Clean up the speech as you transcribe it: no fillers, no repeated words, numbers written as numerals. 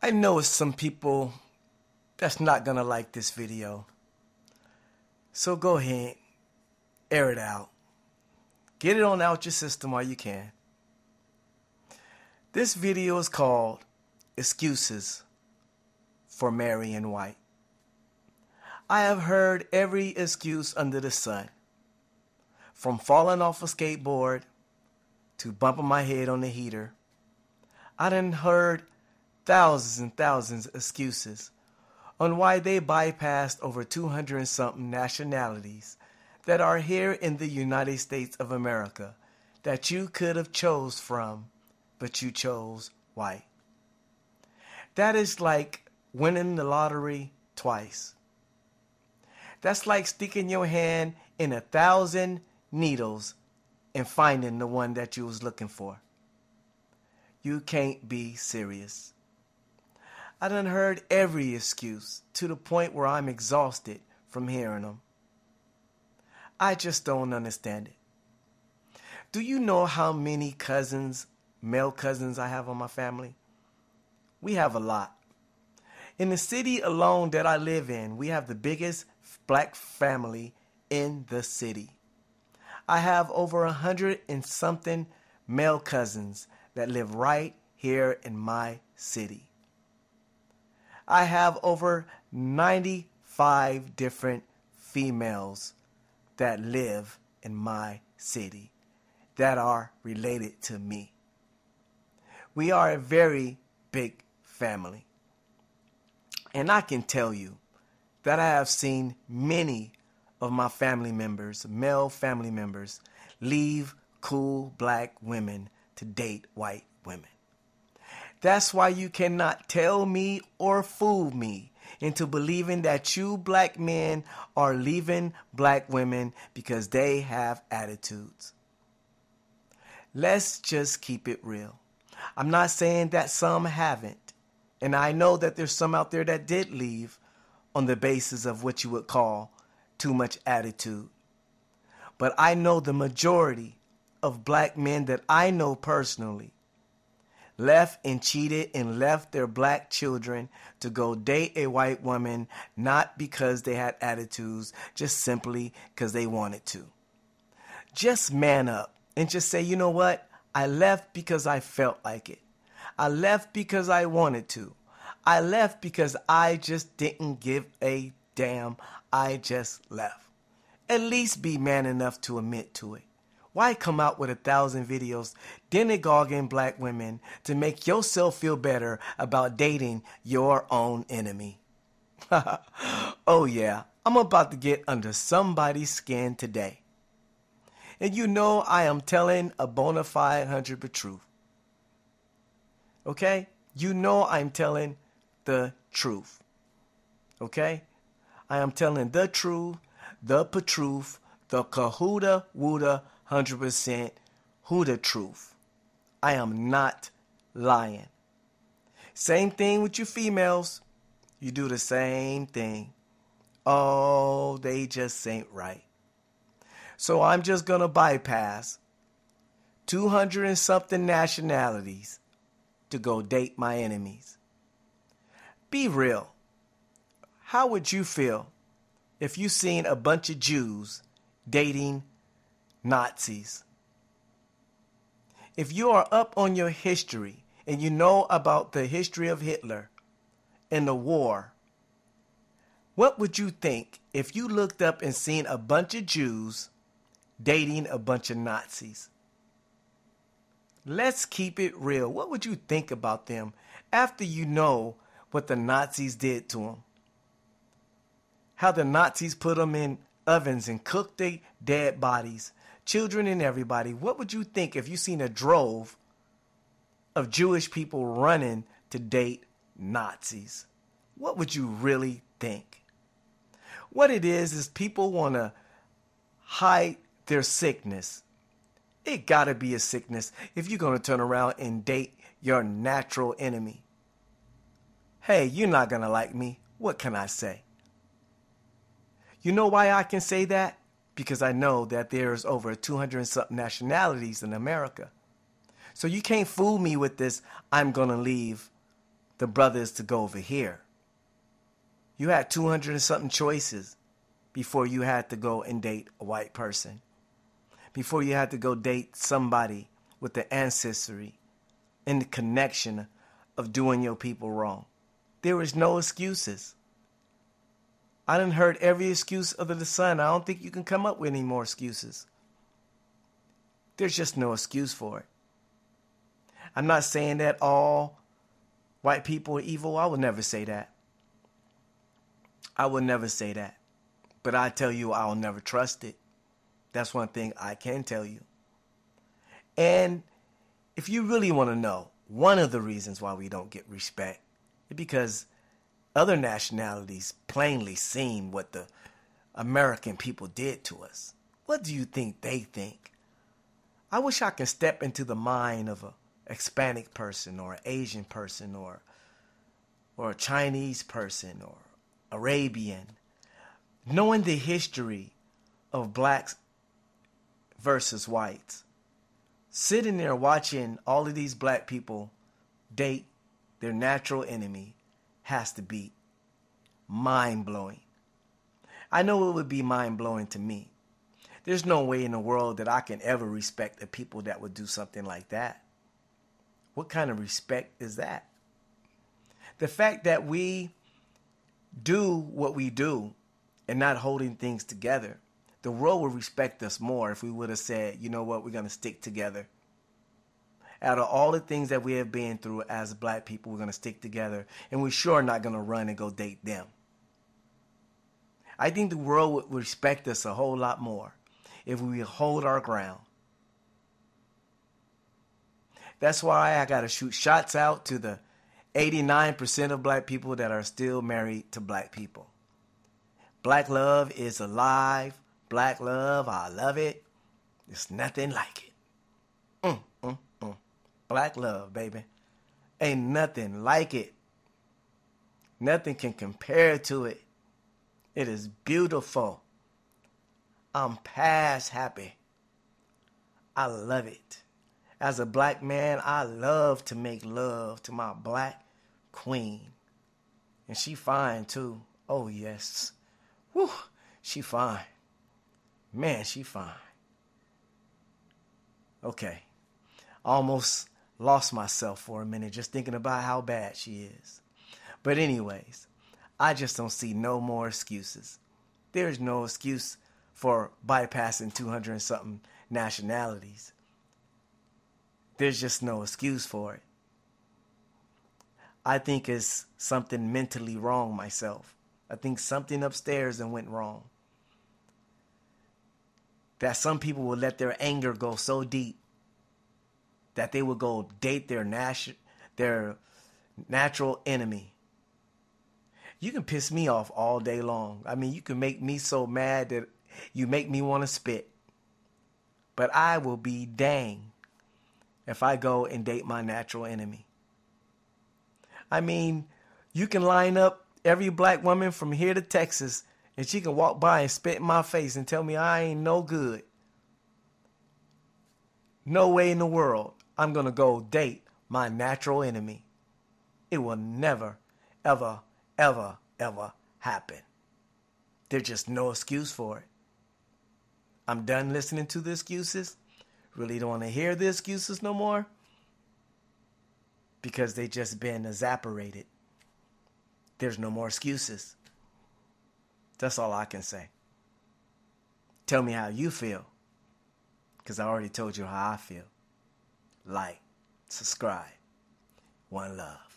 I know it's some people that's not gonna like this video. So go ahead, air it out. Get it on out your system while you can. This video is called Excuses for Marrying White. I have heard every excuse under the sun. From falling off a skateboard to bumping my head on the heater. I done heard thousands and thousands of excuses on why they bypassed over 200 and something nationalities that are here in the United States of America that you could have chose from, but you chose white. That is like winning the lottery twice. That's like sticking your hand in 1,000 needles and finding the one that you was looking for. You can't be serious. I done heard every excuse to the point where I'm exhausted from hearing them. I just don't understand it. Do you know how many cousins, male cousins I have on my family? We have a lot. In the city alone that I live in, we have the biggest black family in the city. I have over 100 and something male cousins that live right here in my city. I have over 95 different females that live in my city that are related to me. We are a very big family. And I can tell you that I have seen many of my family members, male family members, leave cool black women to date white women. That's why you cannot tell me or fool me into believing that you black men are leaving black women because they have attitudes. Let's just keep it real. I'm not saying that some haven't, and I know that there's some out there that did leave on the basis of what you would call too much attitude. But I know the majority of black men that I know personally left and cheated and left their black children to go date a white woman, not because they had attitudes, just simply because they wanted to. Just man up and just say, you know what? I left because I felt like it. I left because I wanted to. I left because I just didn't give a damn. I just left. At least be man enough to admit to it. Why come out with 1,000 videos denigrating black women to make yourself feel better about dating your own enemy? Oh yeah, I'm about to get under somebody's skin today. And you know I am telling a bona fide 100% truth. Okay? You know I'm telling the truth. Okay? I am telling the truth, the patruth, the cahuda wooda 100% who the truth. I am not lying. Same thing with you females. You do the same thing. Oh, they just ain't right. So I'm just gonna bypass 200 and something nationalities to go date my enemies. Be real. How would you feel if you seen a bunch of Jews dating Nazis? If you are up on your history and you know about the history of Hitler and the war, what would you think if you looked up and seen a bunch of Jews dating a bunch of Nazis? Let's keep it real. What would you think about them after you know what the Nazis did to them? How the Nazis put them in ovens and cooked their dead bodies, children and everybody. What would you think if you seen a drove of Jewish people running to date Nazis? What would you really think? What it is people want to hide their sickness. It gotta be a sickness if you're gonna turn around and date your natural enemy. Hey, you're not gonna like me. What can I say? You know why I can say that? Because I know that there's over 200 and something nationalities in America. So you can't fool me with this, I'm gonna leave the brothers to go over here. You had 200 and something choices before you had to go and date a white person. Before you had to go date somebody with the ancestry and the connection of doing your people wrong. There was no excuses. I done heard every excuse under the sun. I don't think you can come up with any more excuses. There's just no excuse for it. I'm not saying that all white people are evil. I would never say that. I would never say that. But I tell you, I'll never trust it. That's one thing I can tell you. And if you really want to know, one of the reasons why we don't get respect is because other nationalities plainly seen what the American people did to us. What do you think they think? I wish I could step into the mind of a Hispanic person or an Asian person or a Chinese person or Arabian, knowing the history of blacks versus whites, sitting there watching all of these black people date their natural enemy has to be mind-blowing. I know it would be mind-blowing to me. There's no way in the world that I can ever respect the people that would do something like that. What kind of respect is that? The fact that we do what we do and not holding things together, the world would respect us more if we would have said, you know what, we're going to stick together. Out of all the things that we have been through as black people, we're going to stick together, and we're sure not going to run and go date them. I think the world would respect us a whole lot more if we hold our ground. That's why I got to shoot shots out to the 89% of black people that are still married to black people. Black love is alive. Black love, I love it. There's nothing like it. Black love, baby. Ain't nothing like it. Nothing can compare to it. It is beautiful. I'm past happy. I love it. As a black man, I love to make love to my black queen. And she fine too. Oh yes. Whew, she fine. Man, she fine. Okay. Almost lost myself for a minute just thinking about how bad she is. But anyways, I just don't see no more excuses. There's no excuse for bypassing 200 and something nationalities. There's just no excuse for it. I think it's something mentally wrong myself. I think something upstairs and went wrong. That some people will let their anger go so deep that they will go date their natural enemy. You can piss me off all day long. I mean, you can make me so mad that you make me want to spit. But I will be dang if I go and date my natural enemy. I mean, you can line up every black woman from here to Texas and she can walk by and spit in my face and tell me I ain't no good. No way in the world I'm going to go date my natural enemy. It will never, ever, ever, ever happen. There's just no excuse for it. I'm done listening to the excuses. Really don't want to hear the excuses no more. Because they just been evaporated. There's no more excuses. That's all I can say. Tell me how you feel. Because I already told you how I feel. Like, subscribe. One love.